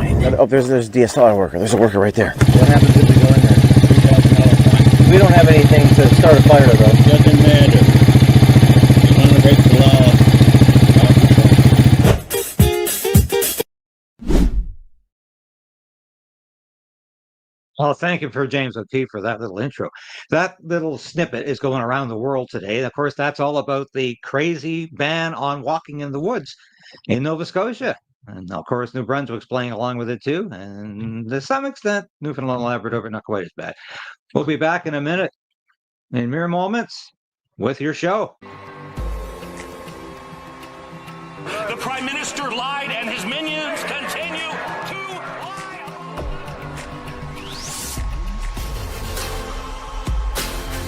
fine. Oh, there's DSLR worker. There's a worker right there. What happens if we go in there? $2,000 fine. We don't have anything to start a fire though. Doesn't matter. You want to break the law? Well, thank you for James O'Keefe for that little intro. That little snippet is going around the world today. And of course, that's all about the crazy ban on walking in the woods in Nova Scotia. And of course, New Brunswick's playing along with it too. And to some extent, Newfoundland and Labrador, but not quite as bad. We'll be back in a minute, in mere moments, with your show. The Prime Minister lied and his minions continue to lie.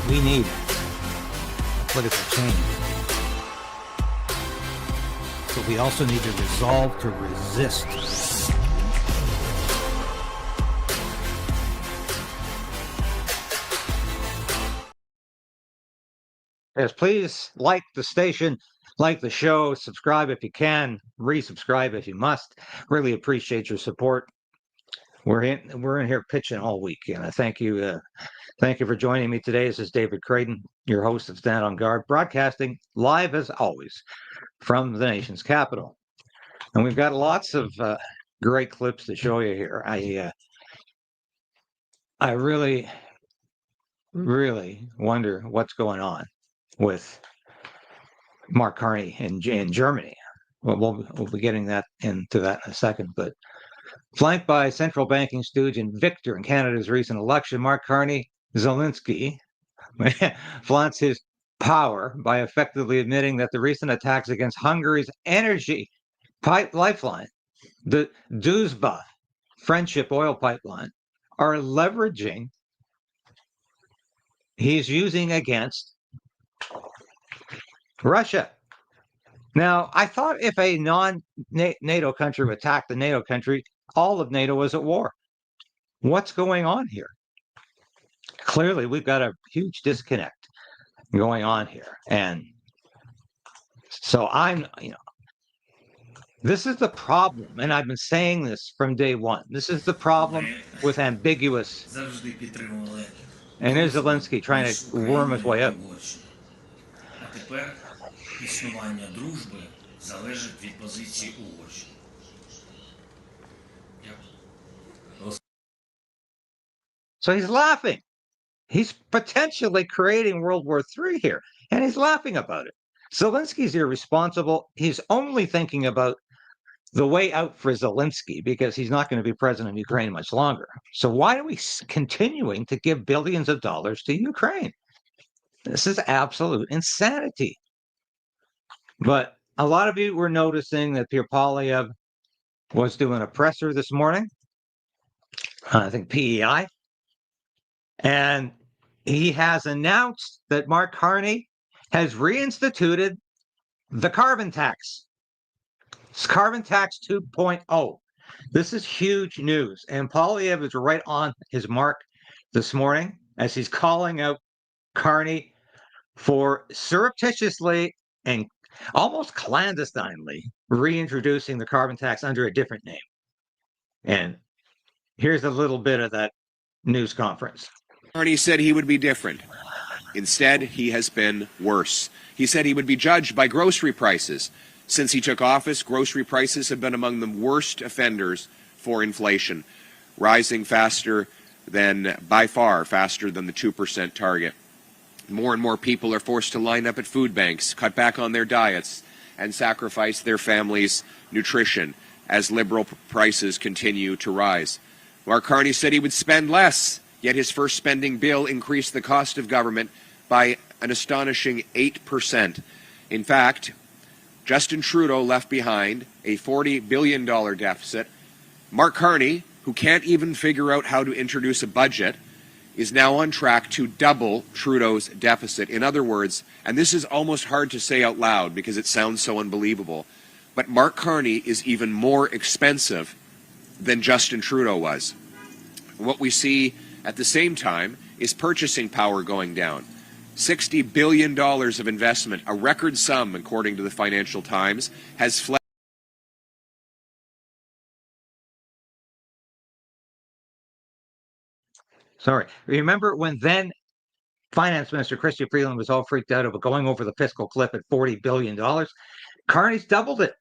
We need political change. But we also need to resolve to resist. Yes, please like the station, like the show, subscribe if you can, resubscribe if you must. Really appreciate your support. We're in here pitching all week, and I thank you for joining me today. This is David Krayden, your host of Stand on Guard, broadcasting live as always from the nation's capital. And we've got lots of great clips to show you here. I really wonder what's going on with Mark Carney in Germany. We'll be getting into that in a second, but flanked by central banking stooge and victor in Canada's recent election, Mark Carney, Zelensky, flaunts his power by effectively admitting that the recent attacks against Hungary's energy lifeline, the Druzhba friendship oil pipeline, are leveraging he's using against Russia. Now, I thought if a non-NATO country attacked a NATO country, all of NATO was at war. What's going on here? Clearly, we've got a huge disconnect going on here. And so this is the problem. And I've been saying this from day one. This is the problem with Ambiguous. And here's Zelensky trying to worm his way out. Існування дружби залежить від позиції Угорщини. So he's laughing. He's potentially creating World War III here, and he's laughing about it. Zelensky's irresponsible. He's only thinking about the way out for Zelensky because he's not going to be president of Ukraine much longer. So why are we continuing to give billions of dollars to Ukraine? This is absolute insanity. But a lot of you were noticing that Poilievre was doing a presser this morning. I think PEI. And he has announced that Mark Carney has reinstituted the carbon tax. It's carbon tax 2.0. This is huge news. And Poilievre is right on his mark this morning as he's calling out Carney for surreptitiously and almost clandestinely reintroducing the carbon tax under a different name. And here's a little bit of that news conference. Carney said he would be different. Instead, he has been worse. He said he would be judged by grocery prices. Since he took office, grocery prices have been among the worst offenders for inflation, rising by far faster than the 2% target. More and more people are forced to line up at food banks, cut back on their diets, and sacrifice their families' nutrition as liberal prices continue to rise. Mark Carney said he would spend less, yet his first spending bill increased the cost of government by an astonishing 8%. In fact, Justin Trudeau left behind a $40 billion deficit. Mark Carney, who can't even figure out how to introduce a budget, is now on track to double Trudeau's deficit. In other words, and this is almost hard to say out loud because it sounds so unbelievable, but Mark Carney is even more expensive than Justin Trudeau was. What we see at the same time is purchasing power going down. $60 billion of investment, a record sum according to the Financial Times, has fled Sorry. Remember when then Finance Minister Chrystia Freeland was all freaked out about going over the fiscal cliff at $40 billion? Carney's doubled it.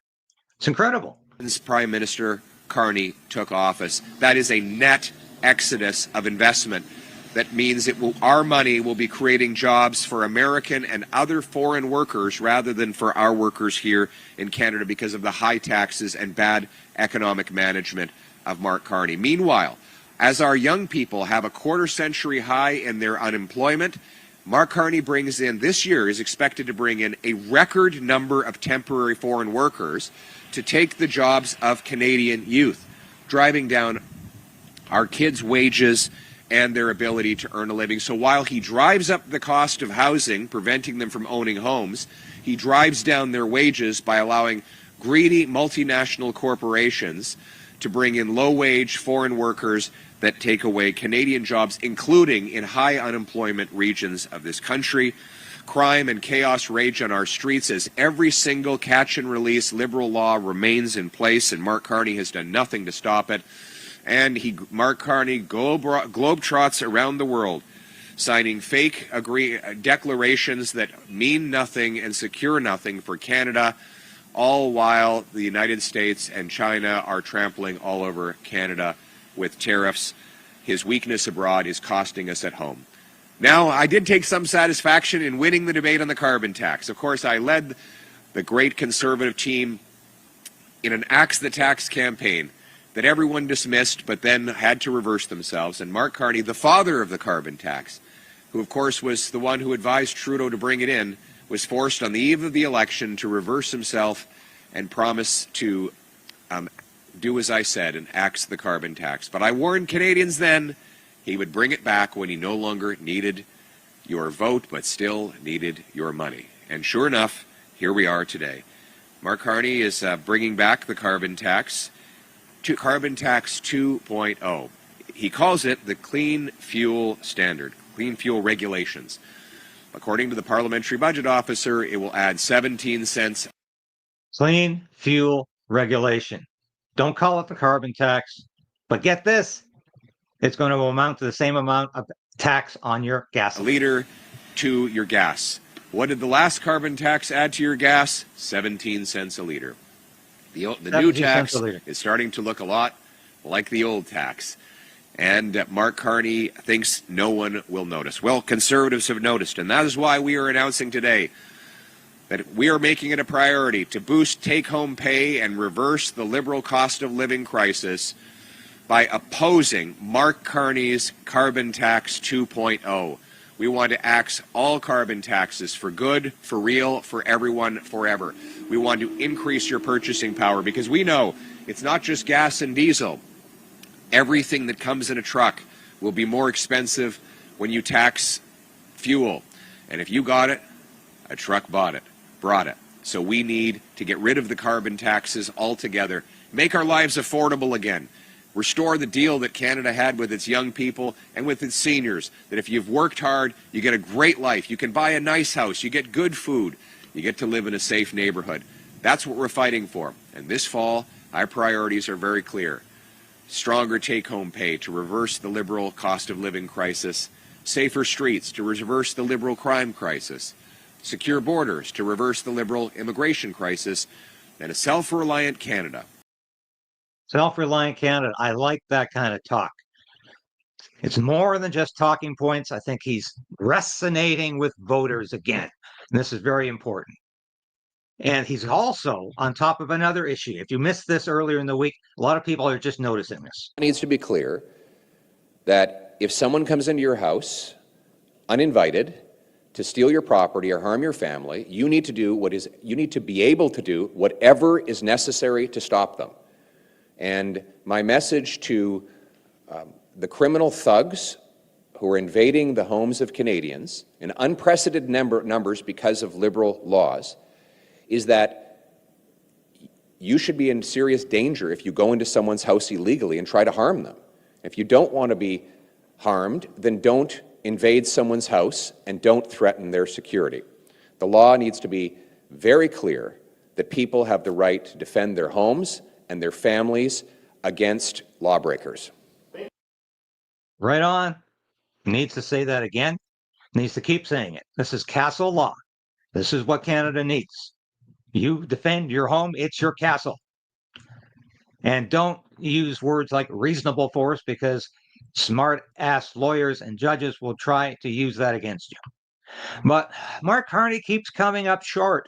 It's incredible. Prime Minister Carney took office. That is a net exodus of investment. That means our money will be creating jobs for American and other foreign workers rather than for our workers here in Canada because of the high taxes and bad economic management of Mark Carney. Meanwhile, as our young people have a quarter-century high in their unemployment, Mark Carney this year is expected to bring in a record number of temporary foreign workers to take the jobs of Canadian youth, driving down our kids' wages and their ability to earn a living. So while he drives up the cost of housing, preventing them from owning homes, he drives down their wages by allowing greedy multinational corporations to bring in low-wage foreign workers that take away Canadian jobs, including in high unemployment regions of this country. Crime and chaos rage on our streets as every single catch-and-release liberal law remains in place, and Mark Carney has done nothing to stop it. And Mark Carney globetrots around the world, signing fake declarations that mean nothing and secure nothing for Canada, all while the United States and China are trampling all over Canada with tariffs. His weakness abroad is costing us at home. Now, I did take some satisfaction in winning the debate on the carbon tax. Of course, I led the great Conservative team in an Axe the Tax campaign that everyone dismissed but then had to reverse themselves. And Mark Carney, the father of the carbon tax, who of course was the one who advised Trudeau to bring it in, was forced on the eve of the election to reverse himself and promise to do as I said and axe the carbon tax. But I warned Canadians then he would bring it back when he no longer needed your vote but still needed your money. And sure enough, here we are today. Mark Carney is bringing back the carbon tax. Carbon Tax 2.0. He calls it the Clean Fuel Standard, Clean Fuel Regulations. According to the Parliamentary Budget Officer, it will add 17 cents. Clean fuel regulation. Don't call it the carbon tax, but get this. It's going to amount to the same amount of tax on your gas. A liter to your gas. What did the last carbon tax add to your gas? 17 cents a liter. The new tax is starting to look a lot like the old tax. And Mark Carney thinks no one will notice. Well, Conservatives have noticed, and that is why we are announcing today that we are making it a priority to boost take-home pay and reverse the Liberal cost of living crisis by opposing Mark Carney's Carbon Tax 2.0. We want to axe all carbon taxes for good, for real, for everyone, forever. We want to increase your purchasing power because we know it's not just gas and diesel. Everything that comes in a truck will be more expensive when you tax fuel. And if you got it, a truck brought it. So we need to get rid of the carbon taxes altogether, make our lives affordable again. Restore the deal that Canada had with its young people and with its seniors, that if you've worked hard, you get a great life. You can buy a nice house. You get good food. You get to live in a safe neighborhood. That's what we're fighting for. And this fall, our priorities are very clear. Stronger take-home pay to reverse the Liberal cost of living crisis. Safer streets to reverse the Liberal crime crisis. Secure borders to reverse the Liberal immigration crisis. And a self-reliant Canada. Self-reliant Canada. I like that kind of talk. It's more than just talking points. I think he's resonating with voters again. And this is very important. And he's also on top of another issue. If you missed this earlier in the week, a lot of people are just noticing this. It needs to be clear that if someone comes into your house uninvited to steal your property or harm your family, you need to be able to do whatever is necessary to stop them. And my message to the criminal thugs who are invading the homes of Canadians in unprecedented numbers because of Liberal laws is that you should be in serious danger if you go into someone's house illegally and try to harm them. If you don't want to be harmed, then don't invade someone's house and don't threaten their security. The law needs to be very clear that people have the right to defend their homes and their families against lawbreakers. Right on. Needs to say that again. Needs to keep saying it. This is castle law. This is what Canada needs. You defend your home, it's your castle. And don't use words like reasonable force, because smart ass lawyers and judges will try to use that against you. But Mark Carney keeps coming up short,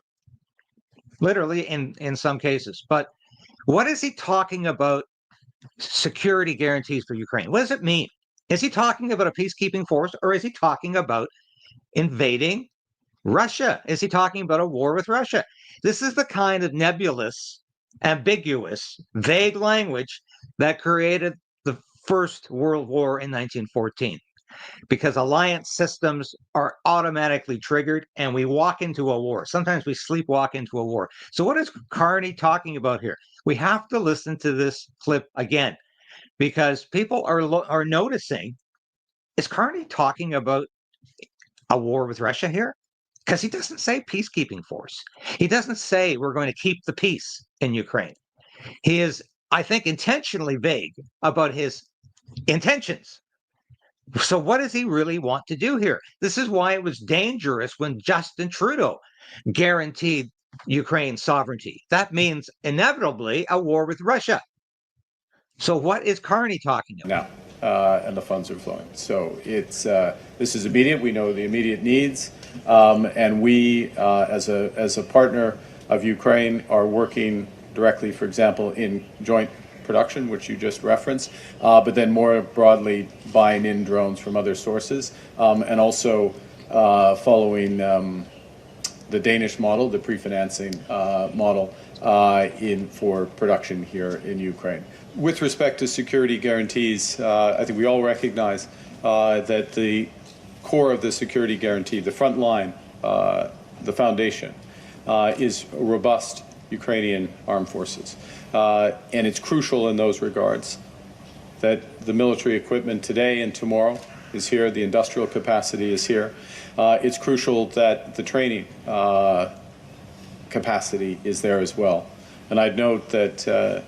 literally in some cases. But what is he talking about? Security guarantees for Ukraine. What does it mean? Is he talking about a peacekeeping force, or is he talking about invading Russia? Is he talking about a war with Russia? This is the kind of nebulous, ambiguous, vague language that created the First World War in 1914, because alliance systems are automatically triggered and we walk into a war. Sometimes we sleepwalk into a war. So what is Carney talking about here? We have to listen to this clip again, because people are noticing, is Carney talking about a war with Russia here? Because he doesn't say peacekeeping force. He doesn't say we're going to keep the peace in Ukraine. He is, I think, intentionally vague about his intentions. So what does he really want to do here? This is why it was dangerous when Justin Trudeau guaranteed Ukraine's sovereignty. That means inevitably a war with Russia. So what is Carney talking about? Now, and the funds are flowing. So it's this is immediate. We know the immediate needs, and we, as a partner of Ukraine, are working directly, for example, in joint production, which you just referenced, but then more broadly buying in drones from other sources, and also following the Danish model, the pre-financing model, for production here in Ukraine. With respect to security guarantees, I think we all recognize that the core of the security guarantee, the front line, the foundation, is robust Ukrainian armed forces. And it's crucial in those regards that the military equipment today and tomorrow is here, the industrial capacity is here. It's crucial that the training capacity is there as well. And I'd note that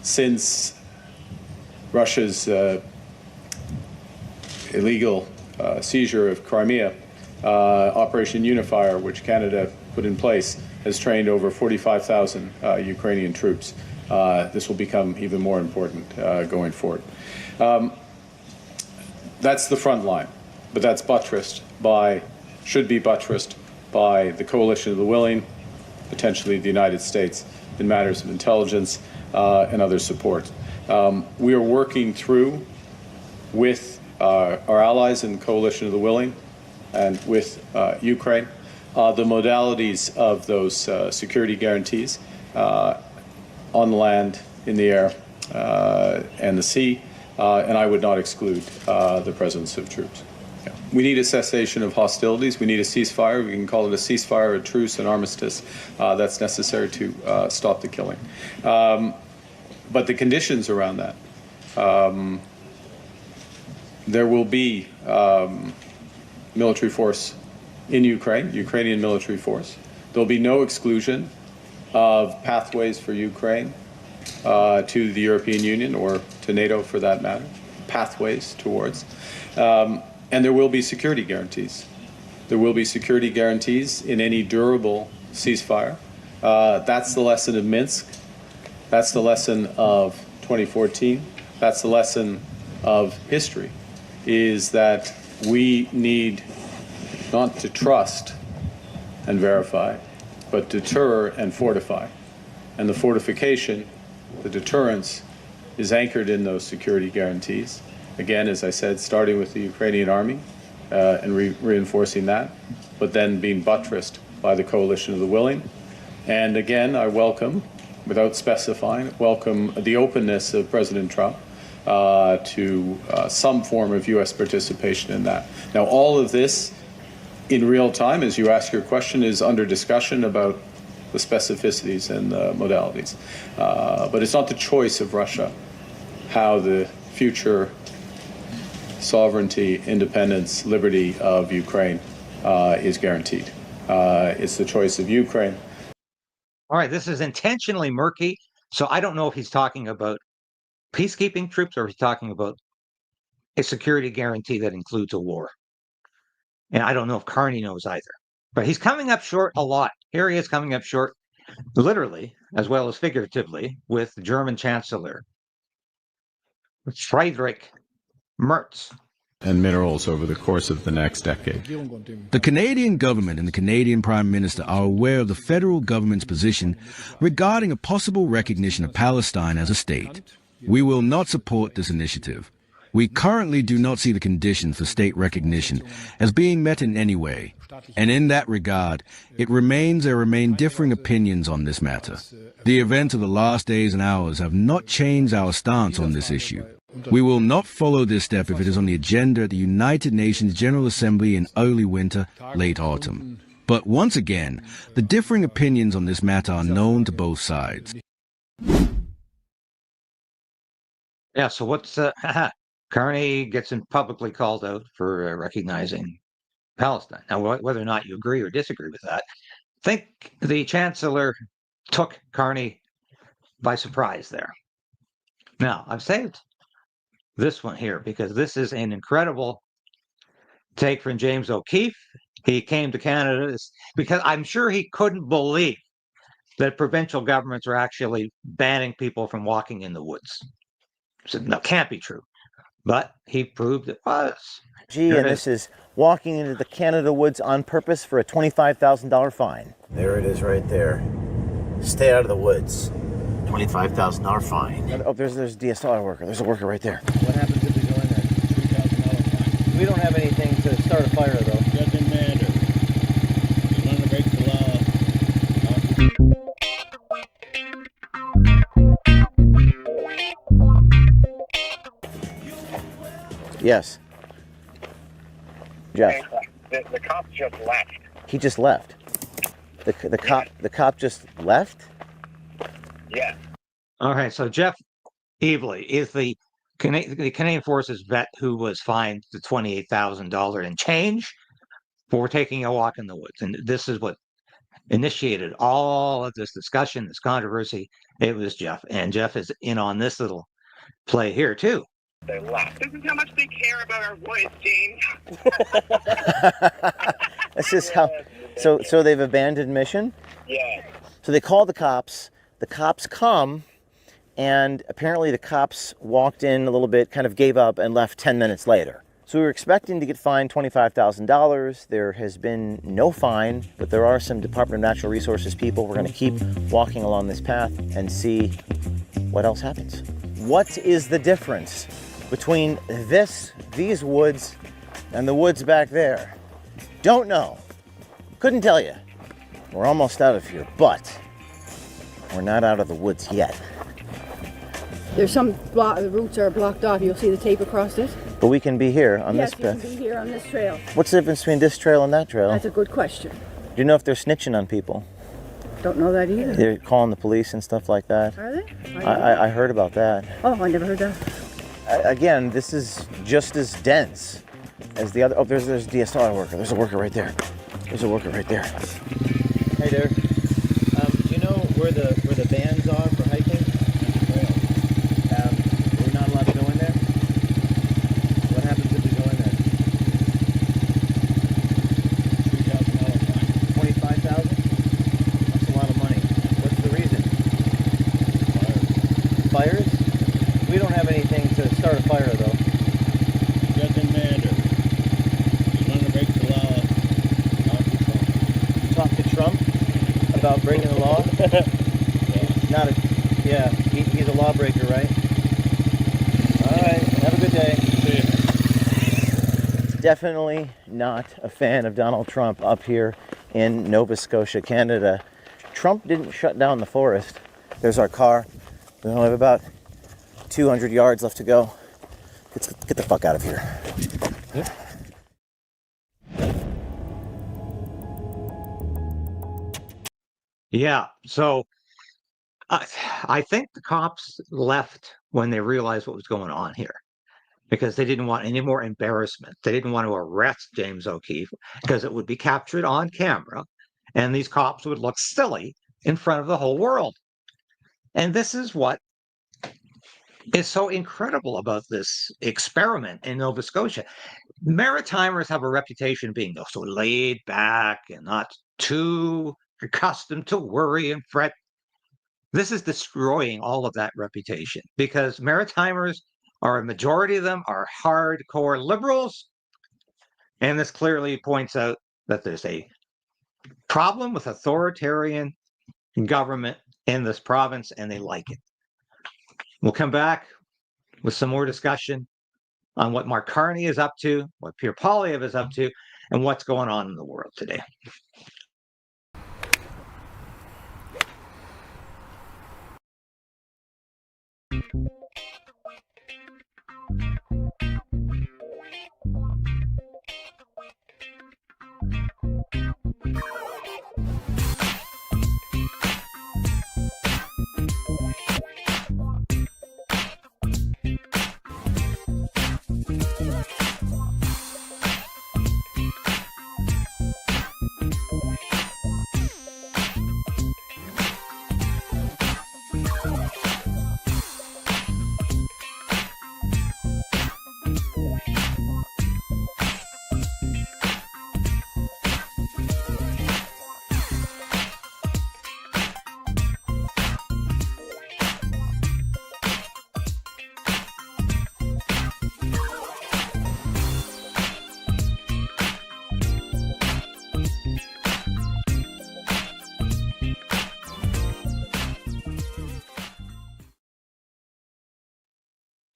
since Russia's illegal seizure of Crimea, Operation Unifier, which Canada put in place, has trained over 45,000 Ukrainian troops. This will become even more important going forward. That's the front line, but that's should be buttressed by the coalition of the willing, potentially the United States, in matters of intelligence and other support. We are working through with our allies in the coalition of the willing and with Ukraine the modalities of those security guarantees on the land, in the air, and the sea, and I would not exclude the presence of troops. Yeah. We need a cessation of hostilities. We need a ceasefire. We can call it a ceasefire, a truce, an armistice that's necessary to stop the killing. But the conditions around that, there will be military force in Ukraine, Ukrainian military force. There'll be no exclusion of pathways for Ukraine to the European Union or to NATO for that matter, pathways towards. And there will be security guarantees. There will be security guarantees in any durable ceasefire. That's the lesson of Minsk. That's the lesson of 2014. That's the lesson of history, is that we need not to trust and verify, but deter and fortify. And the fortification, the deterrence, is anchored in those security guarantees. Again, as I said, starting with the Ukrainian army and reinforcing that, but then being buttressed by the coalition of the willing. And again, I welcome, without specifying, welcome the openness of President Trump to some form of U.S. participation in that. Now, all of this in real time, as you ask your question, is under discussion about the specificities and the modalities. But it's not the choice of Russia how the future sovereignty, independence, liberty of Ukraine is guaranteed. It's the choice of Ukraine. All right, this is intentionally murky, so I don't know if he's talking about peacekeeping troops or if he's talking about a security guarantee that includes a war. And I don't know if Carney knows either. But he's coming up short a lot. Here he is coming up short, literally, as well as figuratively, with the German Chancellor, Friedrich Merz. And minerals over the course of the next decade. The Canadian government and the Canadian Prime Minister are aware of the federal government's position regarding a possible recognition of Palestine as a state. We will not support this initiative. We currently do not see the conditions for state recognition as being met in any way. And in that regard, there remain differing opinions on this matter. The events of the last days and hours have not changed our stance on this issue. We will not follow this step if it is on the agenda at the United Nations General Assembly in early winter, late autumn. But once again, the differing opinions on this matter are known to both sides. Yeah, so what's Carney gets publicly called out for recognizing Palestine. Now, whether or not you agree or disagree with that, I think the Chancellor took Carney by surprise there. Now, I've saved this one here because this is an incredible take from James O'Keefe. He came to Canada because I'm sure he couldn't believe that provincial governments are actually banning people from walking in the woods. He said, no, can't be true. But he proved it was. Gee, and this is walking into the Canada woods on purpose for a $25,000 fine. There it is right there. Stay out of the woods. $25,000 fine. Oh, there's a DSLR worker. There's a worker right there. What happens if we go in there? $3,000 fine. We don't have anything to start a fire, though. Doesn't matter. You want to break the law. Yes. Jeff. The cop just left. He just left. The cop just left? Yeah. All right, so Jeff Evely is the Canadian Forces vet who was fined the $28,000 and change for taking a walk in the woods. And this is what initiated all of this discussion, this controversy. It was Jeff. And Jeff is in on this little play here, too. They left. This is how much they care about our woods, James. This is how. So they've abandoned mission? Yeah. So they call the cops. The cops come, and apparently the cops walked in a little bit, kind of gave up, and left 10 minutes later. So we were expecting to get fined $25,000. There has been no fine, but there are some Department of Natural Resources people. We're going to keep walking along this path and see what else happens. What is the difference between these woods and the woods back there? Don't know. Couldn't tell you. We're almost out of here, but we're not out of the woods yet. There's some the routes are blocked off. You'll see the tape across it. But we can be here on this path. Yes, you can be here on this trail. What's the difference between this trail and that trail? That's a good question. Do you know if they're snitching on people? Don't know that either. They're calling the police and stuff like that. Are they? I heard about that. Oh, I never heard that. Again, this is just as dense as the other. Oh, there's a DSLR worker. There's a worker right there. There's a worker right there. Hey there. Do you know where the bands are for hiking? We're not allowed to go in there. What happens if we go in there? $3,000 fine. $25,000? That's a lot of money. What's the reason? Fires? We don't have anything to start a fire, though. Doesn't matter. You want to break the law, Talk to Trump about breaking the law? He's a lawbreaker, right? All right, have a good day. Definitely not a fan of Donald Trump up here in Nova Scotia, Canada. Trump didn't shut down the forest. There's our car. We only have about 200 yards left to go. Let's get the fuck out of here. Yeah, so I think the cops left when they realized what was going on here because they didn't want any more embarrassment. They didn't want to arrest James O'Keefe because it would be captured on camera and these cops would look silly in front of the whole world. And this is what is so incredible about this experiment in Nova Scotia. Maritimers have a reputation of being so laid back and not too accustomed to worry and fret. This is destroying all of that reputation because Maritimers are a majority of them are hardcore liberals. And this clearly points out that there's a problem with authoritarian government in this province, and they like it. We'll come back with some more discussion on what Mark Carney is up to, what Pierre Poilievre is up to, and what's going on in the world today.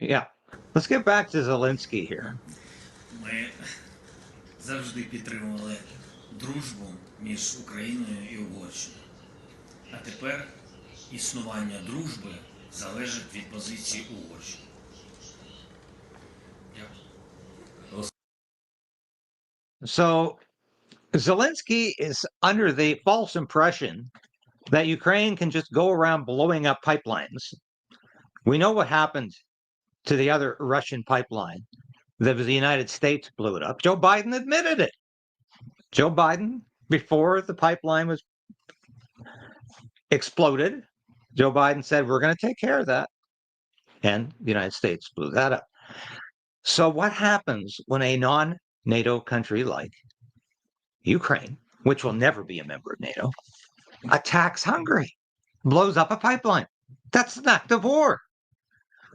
Yeah, let's get back to Zelensky here. Ми завжди підтримували дружбу між Україною і Угорщиною. А тепер існування дружби залежить від позиції Угорщини. So Zelensky is under the false impression that Ukraine can just go around blowing up pipelines. We know what happened to the other Russian pipeline. That was the United States blew it up. Joe Biden admitted it. Joe Biden, before the pipeline was exploded, Joe Biden said, we're going to take care of that. And the United States blew that up. So what happens when a non-NATO country like Ukraine, which will never be a member of NATO, attacks Hungary, blows up a pipeline? That's an act of war.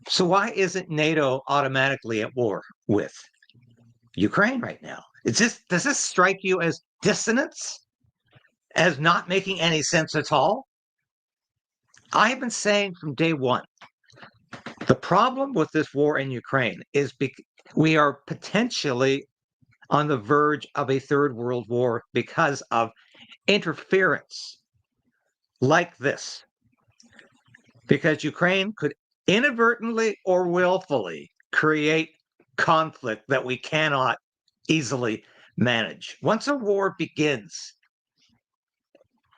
So why isn't NATO automatically at war with Ukraine right now? Does this strike you as dissonance? As not making any sense at all? I have been saying from day one, the problem with this war in Ukraine is we are potentially on the verge of a third world war because of interference like this. Because Ukraine could inadvertently or willfully create conflict that we cannot easily manage. Once a war begins,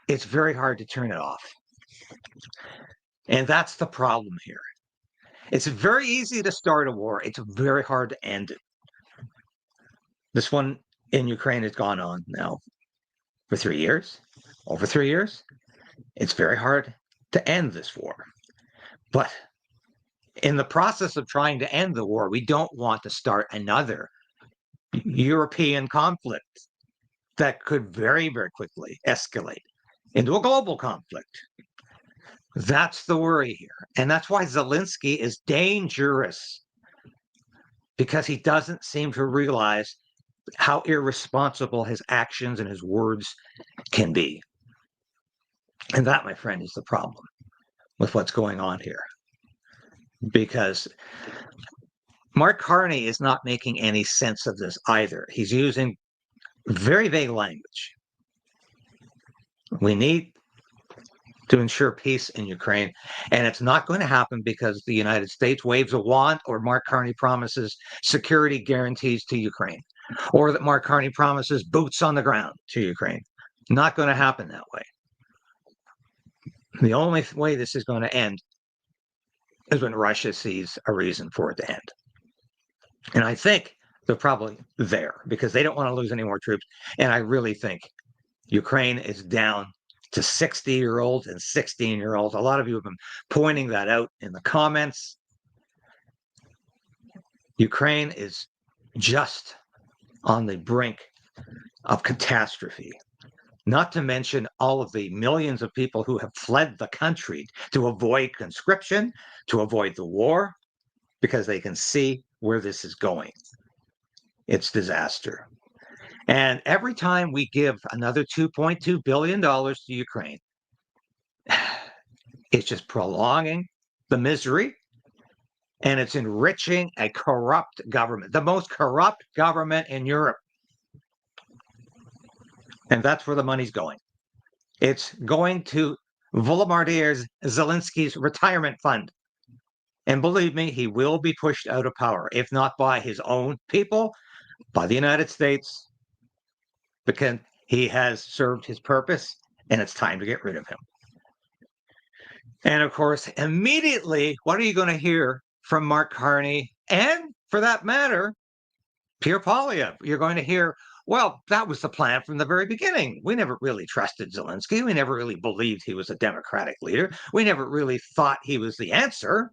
it's very hard to turn it off. And that's the problem here. It's very easy to start a war. It's very hard to end it. This one in Ukraine has gone on now for 3 years, over 3 years. It's very hard to end this war. But in the process of trying to end the war, we don't want to start another European conflict that could very, very quickly escalate into a global conflict. That's the worry here. And that's why Zelensky is dangerous, because he doesn't seem to realize how irresponsible his actions and his words can be. And that, my friend, is the problem with what's going on here. Because Mark Carney is not making any sense of this either. He's using very vague language. We need to ensure peace in Ukraine, and it's not going to happen because the United States waves a wand or Mark Carney promises security guarantees to Ukraine, or that Mark Carney promises boots on the ground to Ukraine. Not going to happen that way. The only way this is going to end is when Russia sees a reason for it to end. And I think they're probably there because they don't want to lose any more troops. And I really think Ukraine is down to 60-year-olds and 16-year-olds. A lot of you have been pointing that out in the comments. Ukraine is just on the brink of catastrophe, not to mention all of the millions of people who have fled the country to avoid conscription, to avoid the war, because they can see where this is going. It's disaster. And every time we give another $2.2 billion to Ukraine, it's just prolonging the misery, and it's enriching a corrupt government, the most corrupt government in Europe. And that's where the money's going. It's going to Volodymyr Zelensky's retirement fund. And believe me, he will be pushed out of power, if not by his own people, by the United States, because he has served his purpose and it's time to get rid of him. And of course, immediately, what are you going to hear from Mark Carney and, for that matter, Pierre Poilievre? You're going to hear, well, that was the plan from the very beginning. We never really trusted Zelensky. We never really believed he was a democratic leader. We never really thought he was the answer.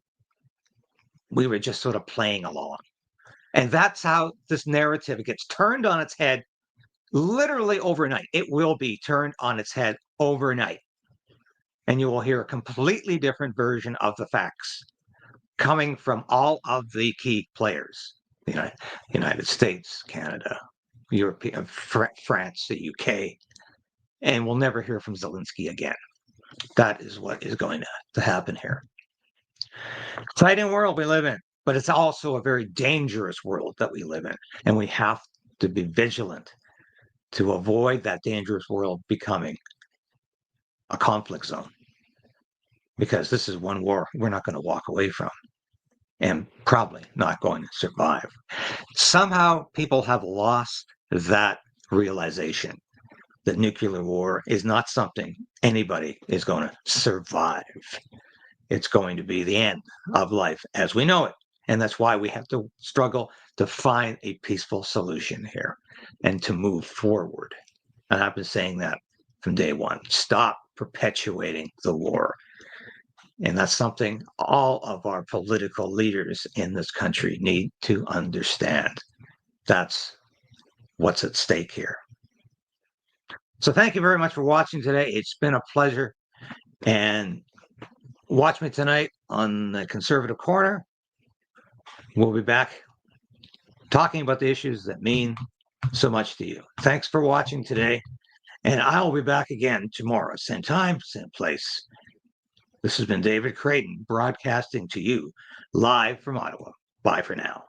We were just sort of playing along. And that's how this narrative gets turned on its head literally overnight. It will be turned on its head overnight. And you will hear a completely different version of the facts coming from all of the key players. The United States, Canada, European, France, the UK, and we'll never hear from Zelensky again. That is what is going to happen here. Exciting world we live in, but it's also a very dangerous world that we live in, and we have to be vigilant to avoid that dangerous world becoming a conflict zone, because this is one war we're not going to walk away from and probably not going to survive. Somehow people have lost that realization that nuclear war is not something anybody is going to survive. It's going to be the end of life as we know it. And that's why we have to struggle to find a peaceful solution here and to move forward. And I've been saying that from day one. Stop perpetuating the war. And that's something all of our political leaders in this country need to understand. That's what's at stake here. So thank you very much for watching today. It's been a pleasure. And watch me tonight on the Conservative Corner. We'll be back talking about the issues that mean so much to you. Thanks for watching today. And I'll be back again tomorrow, same time, same place. This has been David Krayden broadcasting to you live from Ottawa. Bye for now.